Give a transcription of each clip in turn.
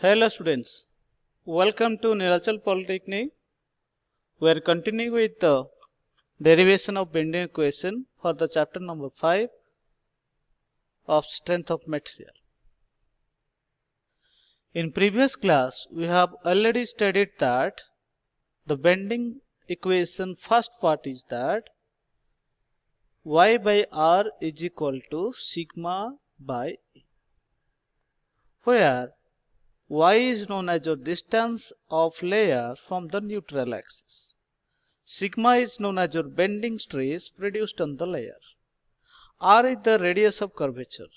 Hello students, welcome to Nilachal Polytechnic. We are continuing with the derivation of bending equation for the chapter number 5 of strength of material. In previous class, we have already studied that the bending equation first part is that y by r is equal to sigma by E, where y is known as the distance of layer from the neutral axis. Sigma is known as your bending stress produced on the layer. R is the radius of curvature.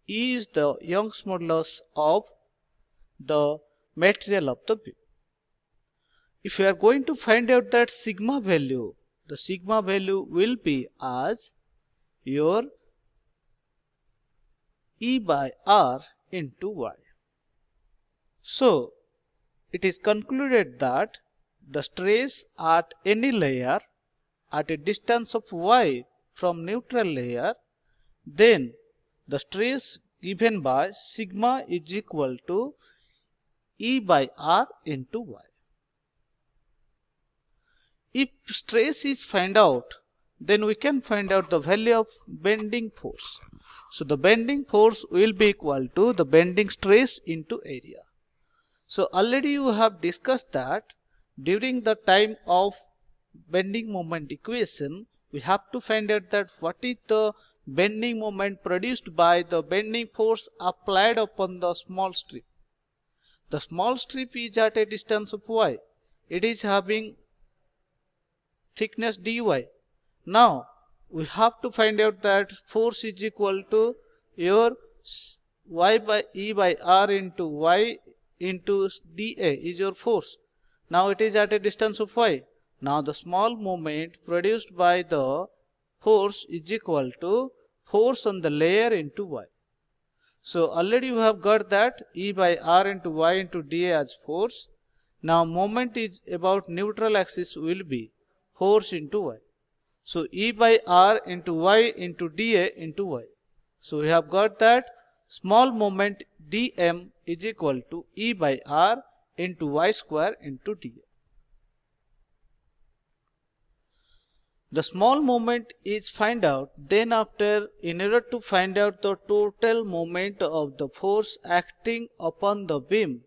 E is the Young's modulus of the material of the beam. If you are going to find out that sigma value, the sigma value will be as your E by R into Y. So, it is concluded that the stress at any layer at a distance of y from neutral layer, then the stress given by sigma is equal to E by R into Y. If stress is found out, then we can find out the value of bending force. So the bending force will be equal to the bending stress into area. So already you have discussed that during the time of bending moment equation, we have to find out that what is the bending moment produced by the bending force applied upon the small strip. The small strip is at a distance of y. It is having thickness dy. Now we have to find out that force is equal to your y by E by R into y into dA is your force. Now it is at a distance of y. Now the small moment produced by the force is equal to force on the layer into y. So already you have got that E by R into y into dA as force. Now moment is about neutral axis will be force into y. So E by R into y into dA into y. So we have got that small moment dm is equal to E by R into y square into dA. The small moment is find out, then after in order to find out the total moment of the force acting upon the beam,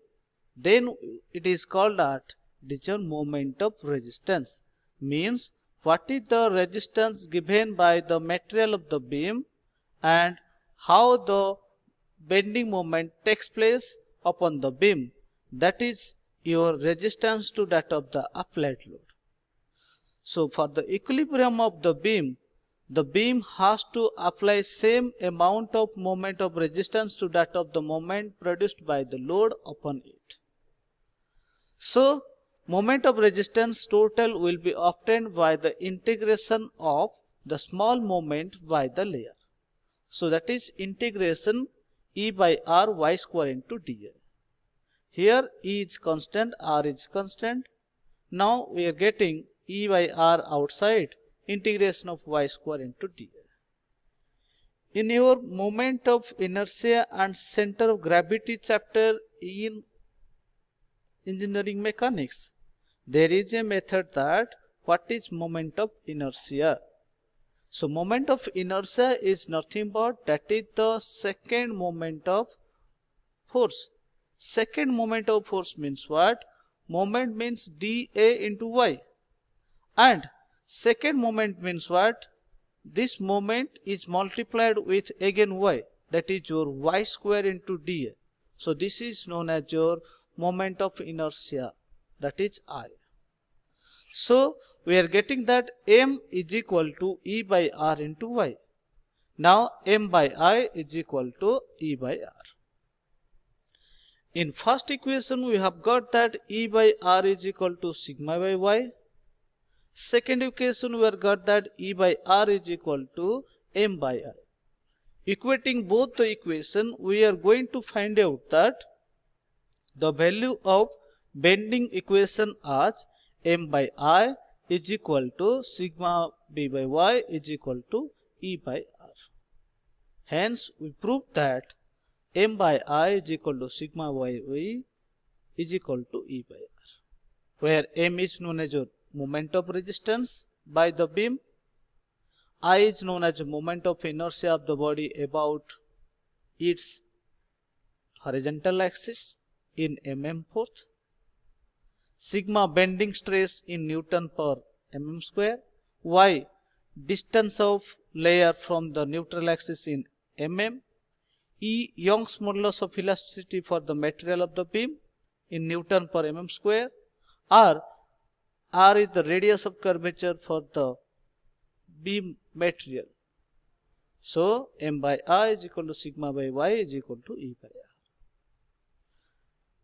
then it is called at the moment of resistance. Means what is the resistance given by the material of the beam and how the bending moment takes place upon the beam. That is your resistance to that of the applied load. So for the equilibrium of the beam has to apply same amount of moment of resistance to that of the moment produced by the load upon it. So moment of resistance total will be obtained by the integration of the small moment by the layer. So that is integration E by R y square into dA. Here E is constant, R is constant. Now we are getting E by R outside, integration of y square into dA. In your moment of inertia and center of gravity chapter in engineering mechanics, there is a method that what is moment of inertia. So moment of inertia is nothing but that is the second moment of force. Second moment of force means what? Moment means dA into y. And second moment means what? This moment is multiplied with again y, that is your y square into dA. So this is known as your moment of inertia, that is I. So we are getting that m is equal to E by R into y. Now m by I is equal to E by R. In first equation we have got that E by R is equal to sigma by y. Second equation we have got that E by R is equal to m by I. Equating both the equation, we are going to find out that the value of bending equation as m by I is equal to sigma b by y is equal to E by R. Hence we prove that m by I is equal to sigma by y is equal to E by R, where M is known as your moment of resistance by the beam, I is known as the moment of inertia of the body about its horizontal axis in mm4th, sigma bending stress in Newton per mm square, y distance of layer from the neutral axis in mm, E Young's modulus of elasticity for the material of the beam in Newton per mm square, R is the radius of curvature for the beam material. So M by I is equal to sigma by Y is equal to E by R.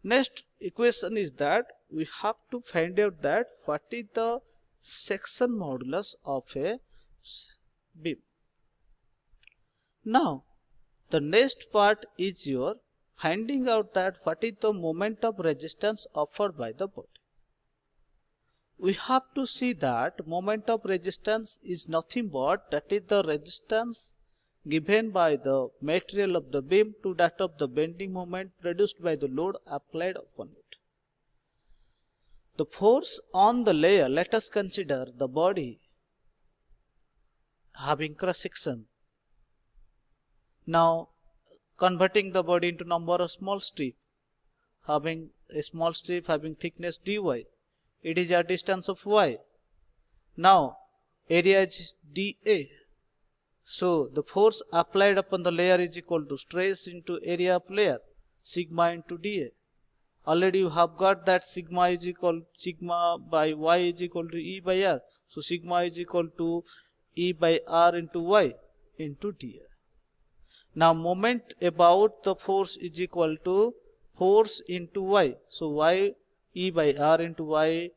Next equation is that we have to find out that what is the section modulus of a beam. Now the next part is your finding out that what is the moment of resistance offered by the body. We have to see that moment of resistance is nothing but that is the resistance given by the material of the beam to that of the bending moment produced by the load applied upon it. The force on the layer, let us consider the body having cross section. Now converting the body into number of small strip, having a small strip having thickness dy, it is a distance of y. Now area is dA. So the force applied upon the layer is equal to stress into area of layer, sigma into dA. Already you have got that sigma by y is equal to E by R. So sigma is equal to E by R into y into dA. Now moment about the force is equal to force into y. So y E by R into y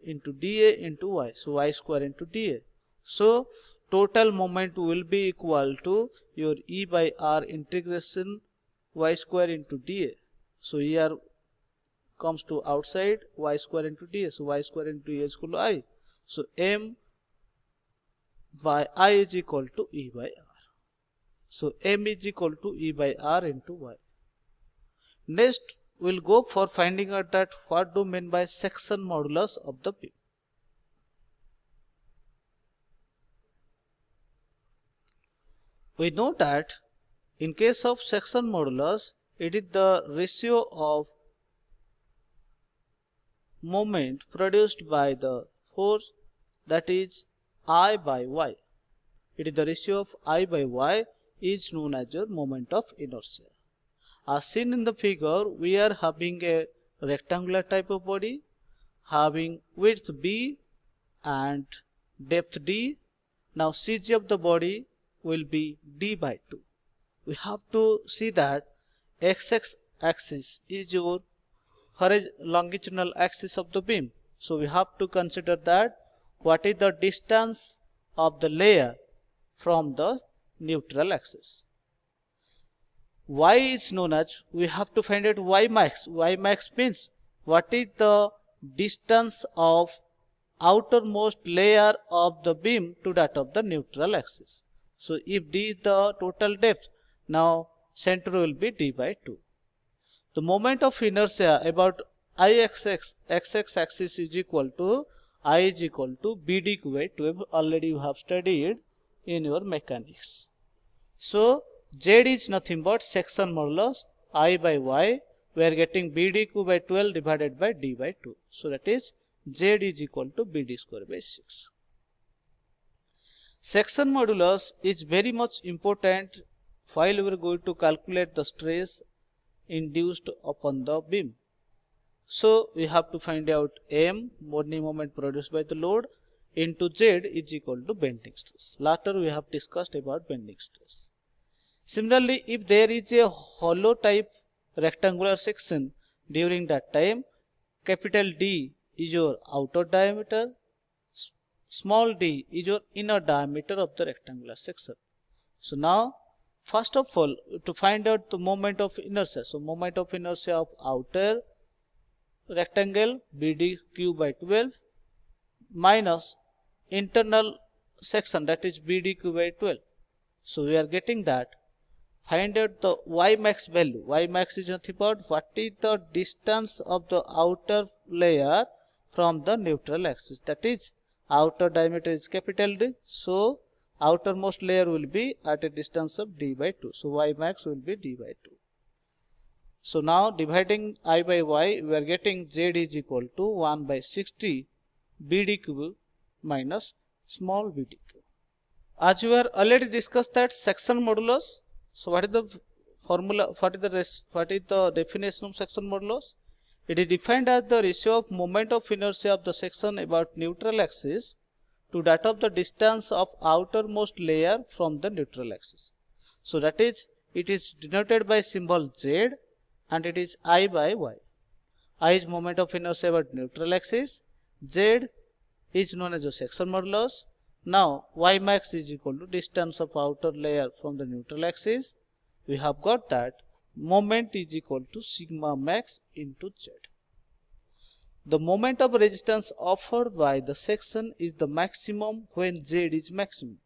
into dA into y. So y square into dA. So total moment will be equal to your E by R integration y square into dA. So here comes to outside y square into dA. So y square into dA is equal to I. So M by I is equal to E by R. So M is equal to E by R into Y. Next we'll go for finding out that what do mean by section modulus of the beam. We know that in case of section modulus, it is the ratio of moment produced by the force, that is I by Y. It is the ratio of I by Y is known as your moment of inertia. As seen in the figure, we are having a rectangular type of body having width B and depth D. Now CG of the body will be D by 2. We have to see that XX axis is your longitudinal axis of the beam. So we have to consider that what is the distance of the layer from the neutral axis. Y is known as, we have to find out Y max. Y max means what is the distance of outermost layer of the beam to that of the neutral axis. So if D is the total depth, now center will be D by 2. The moment of inertia about IXX axis is equal to I is equal to BD by 12. Already you have studied in your mechanics. So Z is nothing but section modulus I by Y. We are getting BD by 12 divided by D by 2. So that is Z is equal to BD square by 6. Section modulus is very much important while we are going to calculate the stress induced upon the beam. So we have to find out M, bending moment produced by the load, into Z is equal to bending stress. Later we have discussed about bending stress. Similarly, if there is a hollow type rectangular section during that time, capital D is your outer diameter, small d is your inner diameter of the rectangular section. So now first of all, to find out the moment of inertia, so moment of inertia of outer rectangle BDQ by 12 minus internal section, that is BDQ by 12. So we are getting that find out the y max value. Y max is nothing but what is the distance of the outer layer from the neutral axis. That is, outer diameter is capital D. So outermost layer will be at a distance of d by 2. So y max will be d by 2. So now dividing I by y, we are getting z is equal to 1 by 60 bd cube minus small bd cube. As we are already discussed that section modulus. So what is the formula? What is the definition of section modulus? It is defined as the ratio of moment of inertia of the section about neutral axis to that of the distance of outermost layer from the neutral axis. So that is, it is denoted by symbol z and it is I by y. I is moment of inertia about neutral axis. Z is known as the section modulus. Now y max is equal to distance of outer layer from the neutral axis. We have got that moment is equal to sigma max into z. The moment of resistance offered by the section is the maximum when z is maximum.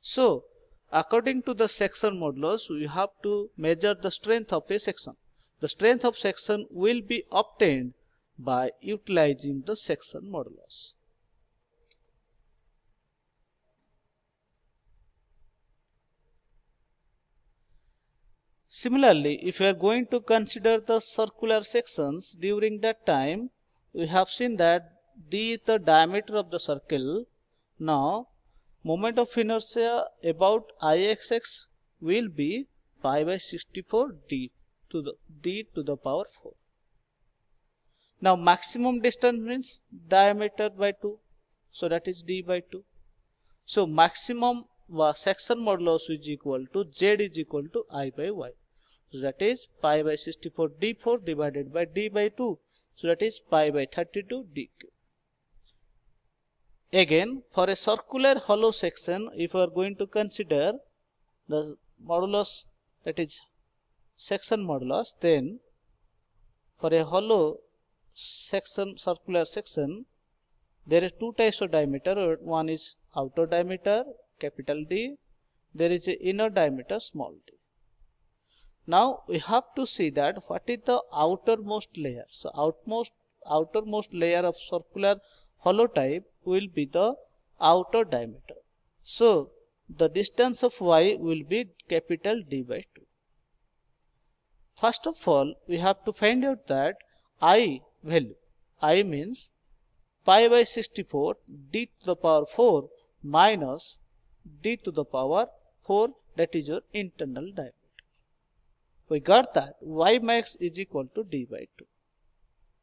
So according to the section modulus, we have to measure the strength of a section. The strength of section will be obtained by utilizing the section modulus. Similarly, if we are going to consider the circular sections, during that time we have seen that d is the diameter of the circle. Now moment of inertia about Ixx will be pi by 64 d to the power 4. Now maximum distance means diameter by 2, so that is d by 2. So maximum section modulus is equal to z is equal to I by y. So that is pi by 64 d4 divided by d by 2. So that is pi by 32 d cube. Again, for a circular hollow section, if we are going to consider the modulus, that is section modulus, then for a hollow section, circular section, there is two types of diameter. One is outer diameter, capital D. There is a inner diameter, small d. Now we have to see that what is the outermost layer. So outermost layer of circular hollow type will be the outer diameter. So the distance of y will be capital D by 2. First of all, we have to find out that I value. I means pi by 64 d to the power 4 minus d to the power 4, that is your internal diameter. We got that y max is equal to d by 2.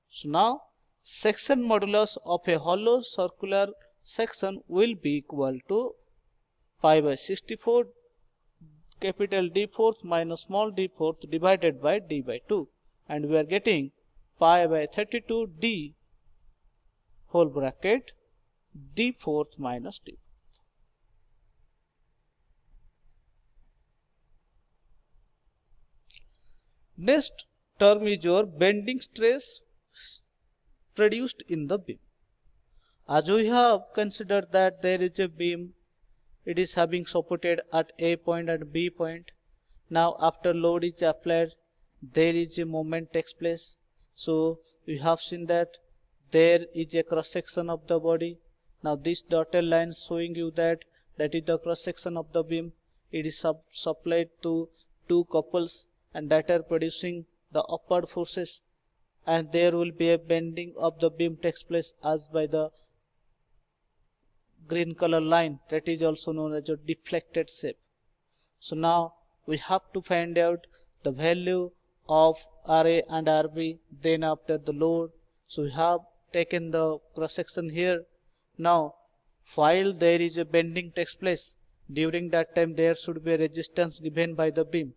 So now section modulus of a hollow circular section will be equal to pi by 64 capital D fourth minus small d fourth divided by d by 2, and we are getting pi by 32 d whole bracket d fourth minus d. Next term is your bending stress produced in the beam. As we have considered that there is a beam, it is having supported at A point and B point. Now after load is applied, there is a moment takes place. So we have seen that there is a cross section of the body. Now this dotted line showing you that is the cross section of the beam. It is supplied to two couples and that are producing the upward forces, and there will be a bending of the beam takes place as by the green color line, that is also known as a deflected shape. So now we have to find out the value of RA and RB, then after the load. So we have taken the cross section here. Now while there is a bending takes place, during that time there should be a resistance given by the beam,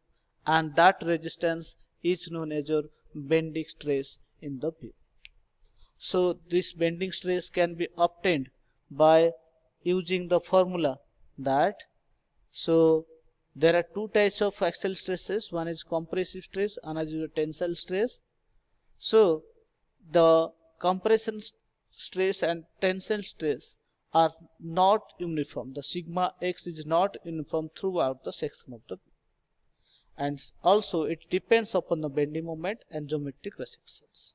and that resistance is known as your bending stress in the beam. So this bending stress can be obtained by using the formula that, so there are two types of axial stresses. One is compressive stress, another is tensile stress. So the compression stress and tensile stress are not uniform. The sigma x is not uniform throughout the section of the beam. and also it depends upon the bending moment and geometric restrictions.